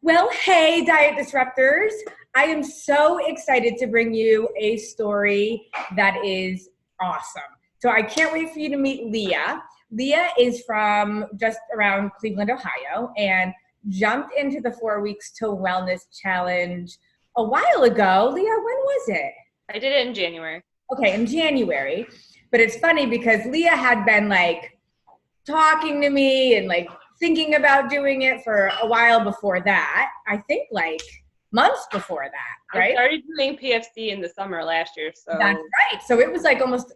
Well, hey, Diet Disruptors. I am so excited to bring you a story that is awesome. So I can't wait for you to meet Leah. Leah is from just around Cleveland, Ohio, and jumped into the 4 weeks to wellness challenge a while ago. Leah, when was it? I did it in January. Okay, in January. But it's funny because Leah had been like talking to me and like thinking about doing it for a while before that. I think like months before that, I right? started doing PFC in the summer last year, That's so right. So it was like almost,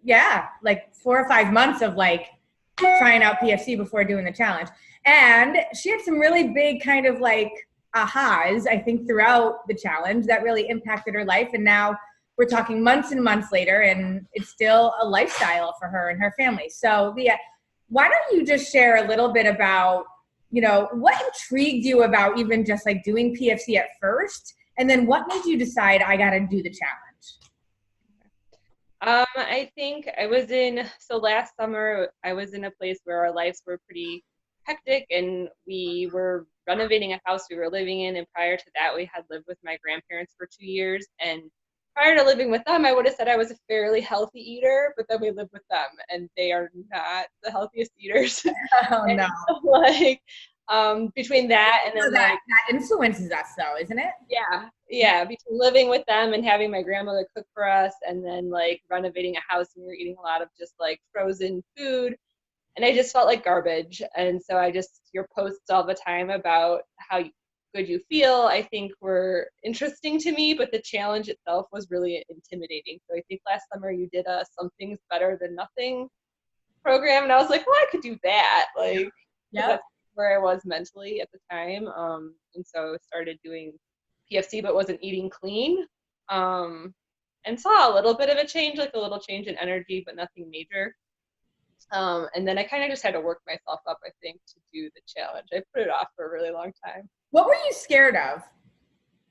yeah, like 4 or 5 months of like trying out PFC before doing the challenge. And she had some really big kind of like ahas, I think, throughout the challenge that really impacted her life. And now we're talking months and months later, and it's still a lifestyle for her and her family. So, Leah, why don't you just share a little bit about, what intrigued you about even just like doing PFC at first? And then what made you decide I got to do the challenge? I think so last summer I was in a place where our lives were pretty hectic and we were renovating a house we were living in. And prior to that, we had lived with my grandparents for 2 years. And prior to living with them, I would have said I was a fairly healthy eater, but then we lived with them and they are not the healthiest eaters. Oh, And no. like, between that and So then that influences us, though, isn't it? yeah, between living with them and having my grandmother cook for us and then like renovating a house and we were eating a lot of just like frozen food and I just felt like garbage. And so your posts all the time about how good you feel, I think were interesting to me, but the challenge itself was really intimidating. So I think last summer you did a Something's Better Than Nothing program and I was like, well, I could do that. Like, Yep. that's where I was mentally at the time. And so I started doing PFC, but wasn't eating clean. And saw a little bit of a change, like a little change in energy, but nothing major. And then I kind of just had to work myself up, I think, to do the challenge. I put it off for a really long time. What were you scared of?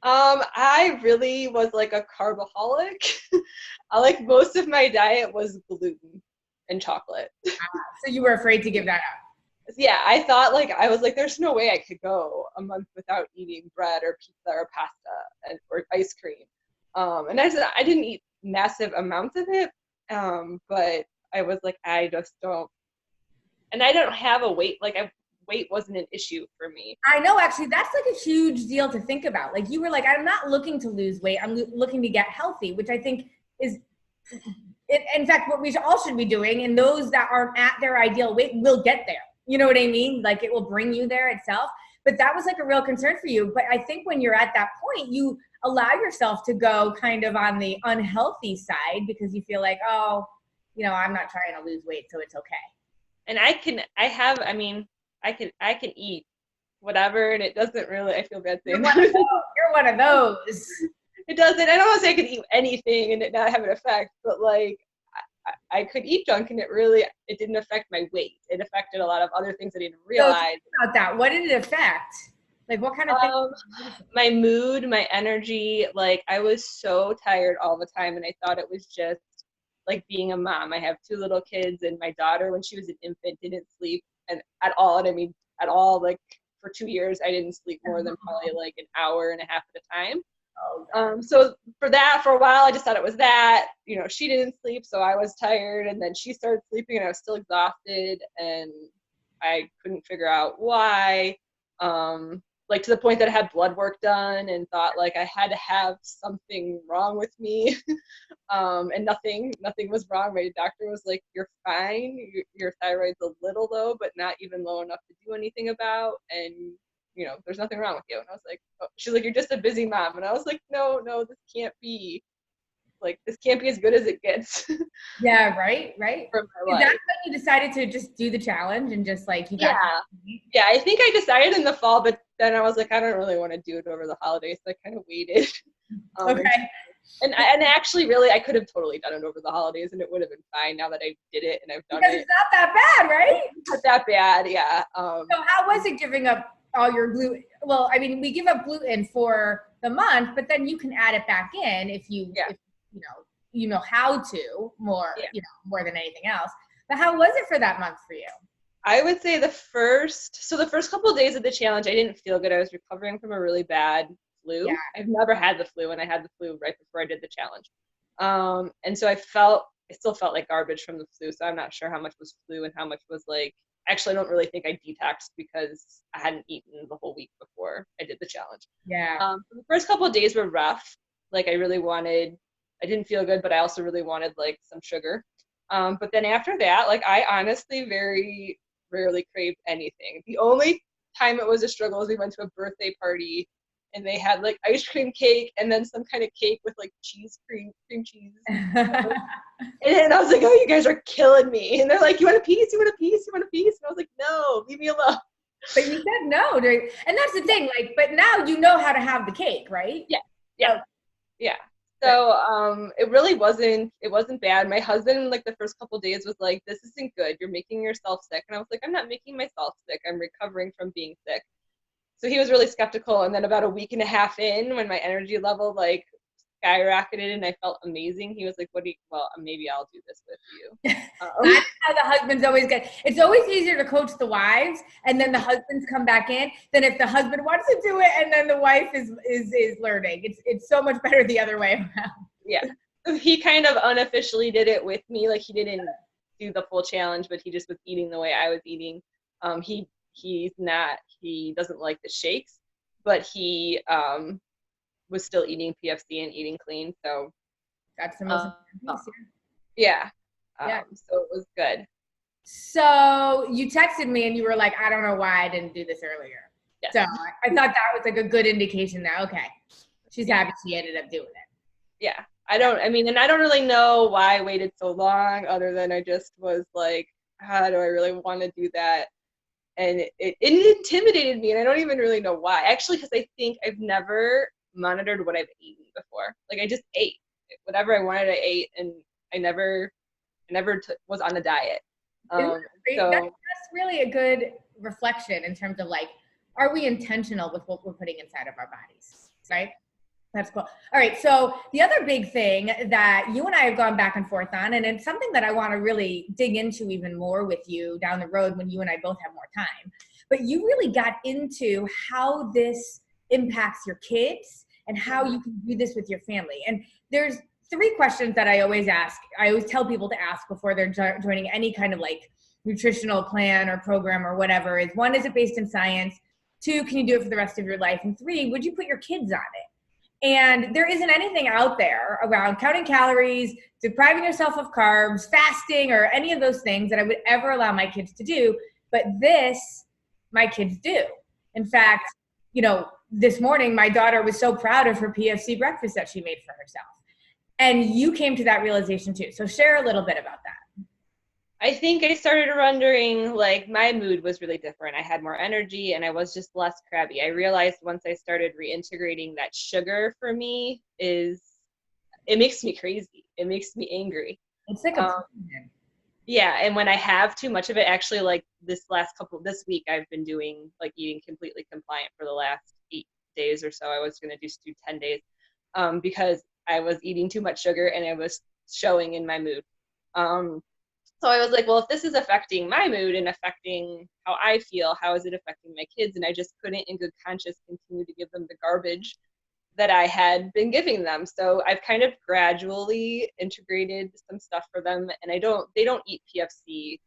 I really was like a carbaholic. I like most of my diet was gluten and chocolate. So you were afraid to give that up. Yeah, I thought like I was like, there's no way I could go a month without eating bread or pizza or pasta or ice cream. And I didn't eat massive amounts of it, but I was like, I just don't, and I don't have a weight weight wasn't an issue for me. I know, actually, that's like a huge deal to think about. Like you were like, I'm not looking to lose weight. I'm looking to get healthy, which I think is, in fact, what we all should be doing. And those that aren't at their ideal weight will get there. You know what I mean? Like it will bring you there itself. But that was like a real concern for you. But I think when you're at that point, you allow yourself to go kind of on the unhealthy side because you feel like, oh, I'm not trying to lose weight, so it's okay. And I can eat whatever, and it doesn't really, I feel bad saying that. You're one of those. It doesn't, I don't want to say I could eat anything and it not have an effect, but like, I could eat junk and it didn't affect my weight. It affected a lot of other things I didn't realize. So think about that. What did it affect? Like what kind of things? My mood, my energy, like I was so tired all the time and I thought it was just like being a mom. I have 2 little kids and my daughter when she was an infant didn't sleep and at all. And I mean at all, like for 2 years I didn't sleep more than probably like an hour and a half at a time. So for a while, I just thought it was that, she didn't sleep, so I was tired, and then she started sleeping, and I was still exhausted, and I couldn't figure out why. Like to the point that I had blood work done, and thought like I had to have something wrong with me, and nothing was wrong. My doctor was like, "You're fine. Your thyroid's a little low, but not even low enough to do anything about, and." There's nothing wrong with you. And I was like, oh. She's like, you're just a busy mom. And I was like, no, this can't be. Like, this can't be as good as it gets. Yeah, right. From my life. That's when you decided to just do the challenge and just like, yeah, I think I decided in the fall, but then I was like, I don't really want to do it over the holidays. So I kind of waited. Okay. And actually, really, I could have totally done it over the holidays, and it would have been fine now that I did it and I've done because it. It's not that bad, right? It's not that bad, yeah. So how was it giving up all your gluten? Well, I mean, we give up gluten for the month, but then you can add it back in if you know how to more, more than anything else. But how was it for that month for you? I would say the first couple of days of the challenge, I didn't feel good. I was recovering from a really bad Yeah. flu. I've never had the flu, and I had the flu right before I did the challenge. And so I still felt like garbage from the flu. So I'm not sure how much was flu and how much was like, actually, I don't really think I detoxed because I hadn't eaten the whole week before I did the challenge. Yeah. The first couple of days were rough. Like I didn't feel good, but I also really wanted like some sugar. But then after that, like I honestly very rarely craved anything. The only time it was a struggle was we went to a birthday party and they had like ice cream cake and then some kind of cake with like cream cheese. And I was like, oh, you guys are killing me. And they're like, you want a piece? You want a piece? You want a piece? And I was like, no, leave me alone. But you said no, and that's the thing. Like, but now you know how to have the cake, right? Yeah, yeah, yeah. So it wasn't bad. My husband, like the first couple of days, was like, this isn't good. You're making yourself sick. And I was like, I'm not making myself sick. I'm recovering from being sick. So he was really skeptical. And then about a week and a half in, when my energy level like skyrocketed and I felt amazing, he was like, maybe I'll do this with you. That's how the husbands always get. It's always easier to coach the wives, and then the husbands come back in, than if the husband wants to do it and then the wife is learning. It's so much better the other way around. Yeah. So he kind of unofficially did it with me. Like he didn't do the full challenge, but he just was eating the way I was eating. He doesn't like the shakes, but he was still eating PFC and eating clean. So that's the most important piece. Yeah. Yeah. So it was good. So you texted me and you were like, I don't know why I didn't do this earlier. Yes. So I thought that was like a good indication that, okay, she's happy she ended up doing it. Yeah. And I don't really know why I waited so long, other than I just was like, how do I really want to do that? And it intimidated me, and I don't even really know why. Actually, because I think I've never monitored what I've eaten before. Like I just ate whatever I wanted. I ate, and I never was on a diet. So that's really a good reflection in terms of like, are we intentional with what we're putting inside of our bodies, right? That's cool. All right. So the other big thing that you and I have gone back and forth on, and it's something that I want to really dig into even more with you down the road when you and I both have more time, but you really got into how this impacts your kids and how you can do this with your family. And there's 3 questions that I always ask. I always tell people to ask before they're joining any kind of like nutritional plan or program or whatever is: 1, is it based in science? 2, can you do it for the rest of your life? And 3, would you put your kids on it? And there isn't anything out there around counting calories, depriving yourself of carbs, fasting, or any of those things that I would ever allow my kids to do. But this, my kids do. In fact, this morning, my daughter was so proud of her PFC breakfast that she made for herself. And you came to that realization too. So share a little bit about that. I think I started wondering, like, my mood was really different. I had more energy and I was just less crabby. I realized once I started reintegrating that sugar for me it makes me crazy. It makes me angry. It's like yeah. And when I have too much of it, actually, like this week, I've been doing like eating completely compliant for the last 8 days or so. I was going to just do 10 days because I was eating too much sugar and it was showing in my mood. So I was like, well, if this is affecting my mood and affecting how I feel, how is it affecting my kids? And I just couldn't in good conscience continue to give them the garbage that I had been giving them. So I've kind of gradually integrated some stuff for them. And they don't eat PFC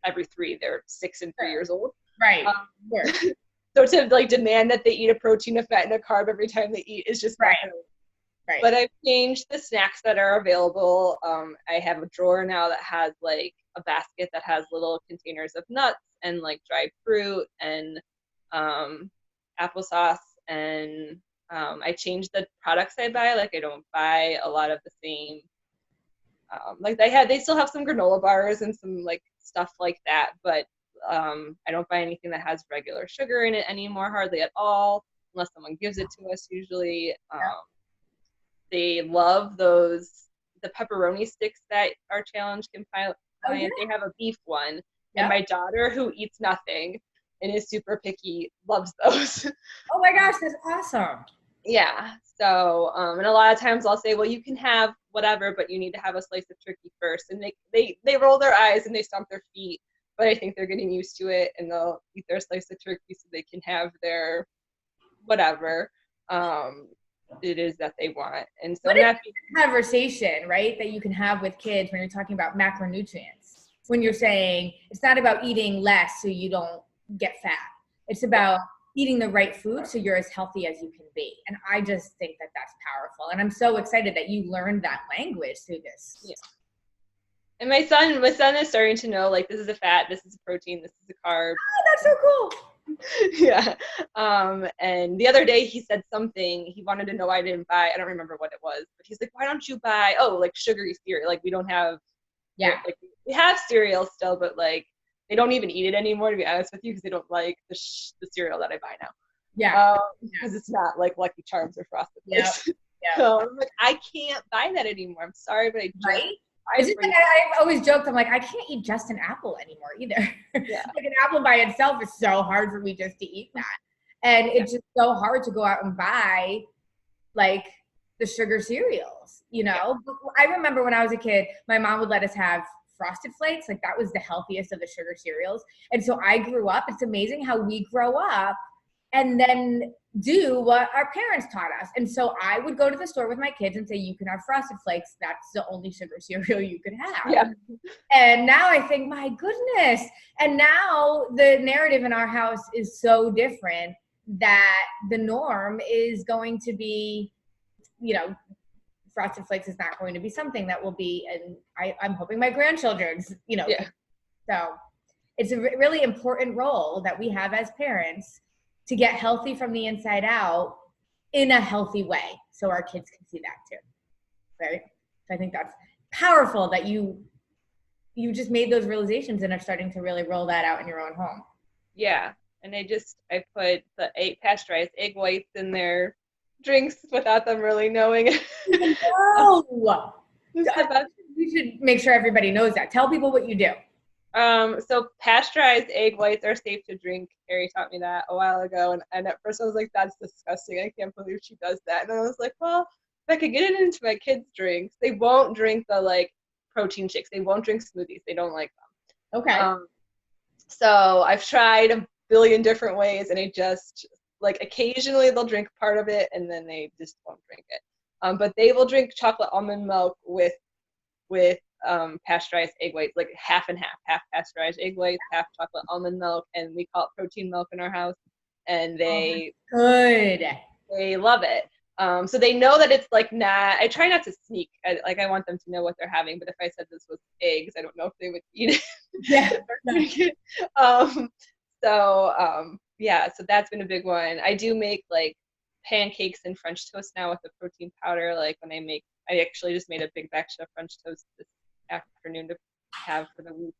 every 3. They're 6 and 3 years old. Right. Sure. So to like demand that they eat a protein, a fat, and a carb every time they eat is just right. Right. But I've changed the snacks that are available. I have a drawer now that has like a basket that has little containers of nuts and like dried fruit and applesauce. And I changed the products I buy. Like I don't buy a lot of the same. Like they still have some granola bars and some like stuff like that. But I don't buy anything that has regular sugar in it anymore, hardly at all, unless someone gives it to us usually. They love the pepperoni sticks that our challenge can find. Oh, yeah. They have a beef one. And my daughter, who eats nothing and is super picky, loves those. Oh my gosh, that's awesome. Yeah. So, and a lot of times I'll say, well, you can have whatever, but you need to have a slice of turkey first. And they roll their eyes and they stomp their feet. but I think they're getting used to it, and they'll eat their slice of turkey so they can have their whatever it is that they want. And so what is the conversation, right, that you can have with kids when you're talking about macronutrients? When you're saying it's not about eating less so you don't get fat. It's about eating the right food so you're as healthy as you can be. And I just think that that's powerful. And I'm so excited that you learned that language through this. Yeah. And my son is starting to know, like, this is a fat, this is a protein, this is a carb. Oh, that's so cool. Yeah. And the other day he said something, he wanted to know why I didn't buy, I don't remember what it was, but he's like, why don't you buy, like sugary cereal? Like we don't have, like we have cereal still, but like they don't even eat it anymore, to be honest with you, because they don't like the cereal that I buy now. Yeah. Because it's not like Lucky Charms or Frosted Flakes. Yeah. So I'm like, I can't buy that anymore. I'm sorry, but I just. Right? It's just like I've always joked, I'm like, I can't eat just an apple anymore either. Yeah. Like an apple by itself is so hard for me just to eat that. And it's just so hard to go out and buy like the sugar cereals, you know? Yeah. I remember when I was a kid, my mom would let us have Frosted Flakes. Like that was the healthiest of the sugar cereals. And so I grew up, it's amazing how we grow up and then do what our parents taught us. And so I would go to the store with my kids and say, you can have Frosted Flakes. That's the only sugar cereal you could have. Yeah. And now I think, my goodness. And now the narrative in our house is so different that the norm is going to be, you know, Frosted Flakes is not going to be something that will be, and I'm hoping my grandchildren's, you know. Yeah. So it's a really important role that we have as parents to get healthy from the inside out in a healthy way so our kids can see that too, right? So I think that's powerful that you just made those realizations and are starting to really roll that out in your own home. Yeah, and I put the 8 pasteurized egg whites in their drinks without them really knowing it. No! You should make sure everybody knows that. Tell people what you do. So pasteurized egg whites are safe to drink. Carrie taught me that a while ago, and at first I was like, that's disgusting. I can't believe she does that. And I was like, well, if I could get it into my kids' drinks, they won't drink the like protein shakes. They won't drink smoothies. They don't like them. Okay. So I've tried a billion different ways, and it just like occasionally they'll drink part of it, and then they just won't drink it. But they will drink chocolate almond milk with pasteurized egg whites, like half and half pasteurized egg whites, half chocolate almond milk, and we call it protein milk in our house. And they love it. So they know that it's like not. I try not to sneak. I want them to know what they're having. But if I said this was eggs, I don't know if they would eat it. Yeah. So that's been a big one. I do make like pancakes and French toast now with the protein powder. Like when I actually just made a big batch of French toast this afternoon to have for the week.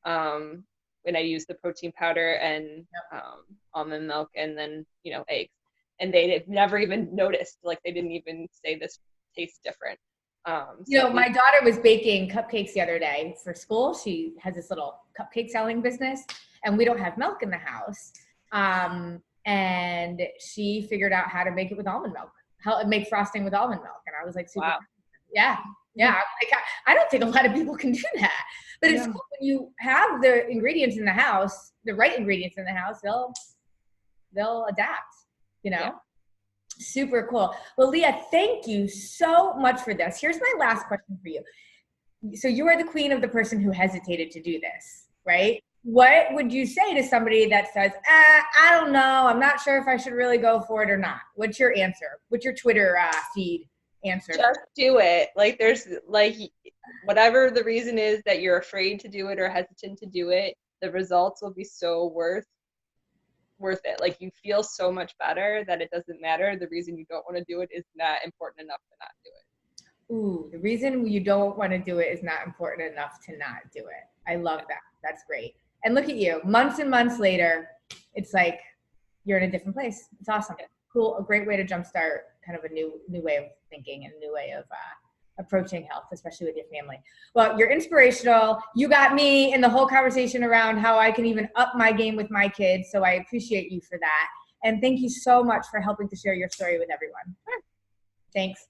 And I use the protein powder and almond milk and then, eggs. And they had never even noticed, like they didn't even say this tastes different. My daughter was baking cupcakes the other day for school. She has this little cupcake selling business and we don't have milk in the house. And she figured out how to make it with almond milk, how to make frosting with almond milk. And I was like, super. Wow. Yeah. Like, I don't think a lot of people can do that, but it's cool when you have the ingredients in the house, the right ingredients in the house, they'll adapt, Yeah. Super cool. Well, Leah, thank you so much for this. Here's my last question for you. So you are the queen of the person who hesitated to do this, right? What would you say to somebody that says, I don't know, I'm not sure if I should really go for it or not? What's your answer? What's your Twitter feed answer? Just do it. Like there's like whatever the reason is that you're afraid to do it or hesitant to do it, the results will be so worth it. Like you feel so much better that it doesn't matter. The reason you don't want to do it is not important enough to not do it. Ooh, the reason you don't want to do it is not important enough to not do it. I love that. That's great. And look at you, months and months later, it's like you're in a different place. It's awesome. Cool. A great way to jumpstart kind of a new way of thinking and a new way of approaching health, especially with your family. Well, you're inspirational. You got me in the whole conversation around how I can even up my game with my kids. So I appreciate you for that. And thank you so much for helping to share your story with everyone. Thanks.